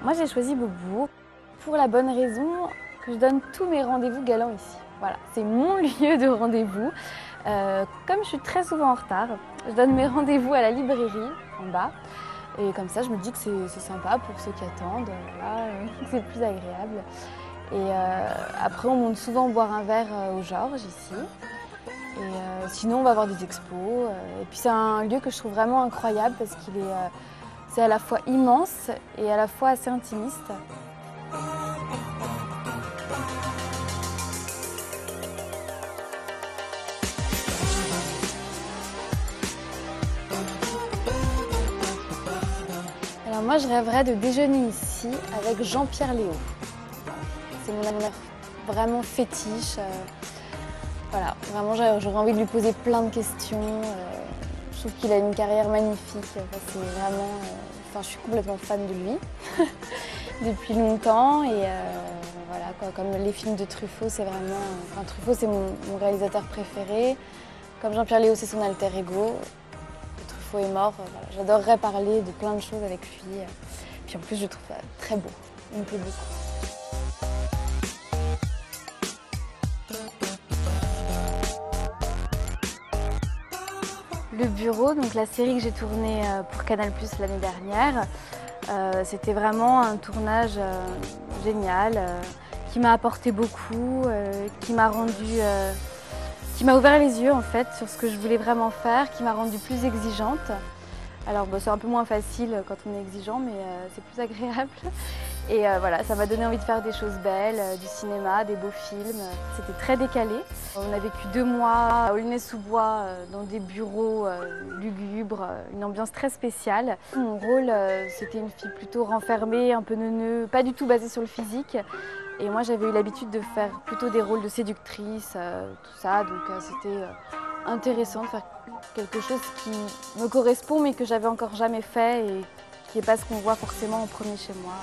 Moi j'ai choisi Beaubourg pour la bonne raison que je donne tous mes rendez-vous galants ici. Voilà, c'est mon lieu de rendez-vous. Comme je suis très souvent en retard, je donne mes rendez-vous à la librairie en bas. Et comme ça, je me dis que c'est sympa pour ceux qui attendent, voilà, que c'est plus agréable. Et après, on monte souvent boire un verre au Georges ici. Et sinon, on va voir des expos. Et puis c'est un lieu que je trouve vraiment incroyable parce qu'il est, c'est à la fois immense et à la fois assez intimiste. Alors moi, je rêverais de déjeuner ici avec Jean-Pierre Léaud. C'est mon amour vraiment fétiche. Voilà, vraiment, j'aurais envie de lui poser plein de questions. Je trouve qu'il a une carrière magnifique. C'est vraiment, je suis complètement fan de lui depuis longtemps. Et voilà, quoi, comme les films de Truffaut, c'est vraiment, Truffaut, c'est mon réalisateur préféré. Comme Jean-Pierre Léaud, c'est son alter ego. Truffaut est mort. Voilà, j'adorerais parler de plein de choses avec lui. Puis en plus, je le trouve très beau. Il me plaît beaucoup. Le bureau, donc la série que j'ai tournée pour Canal+ l'année dernière, c'était vraiment un tournage génial qui m'a apporté beaucoup, qui m'a ouvert les yeux en fait sur ce que je voulais vraiment faire, qui m'a rendue plus exigeante. Alors c'est un peu moins facile quand on est exigeant, mais c'est plus agréable. Et voilà, ça m'a donné envie de faire des choses belles, du cinéma, des beaux films. C'était très décalé. On a vécu 2 mois à Aulnay-sous-Bois, dans des bureaux lugubres, une ambiance très spéciale. Mon rôle, c'était une fille plutôt renfermée, un peu neuneu, pas du tout basée sur le physique. Et moi, j'avais eu l'habitude de faire plutôt des rôles de séductrice, tout ça. Donc c'était intéressant de faire quelque chose qui me correspond, mais que j'avais encore jamais fait et qui n'est pas ce qu'on voit forcément en premier chez moi.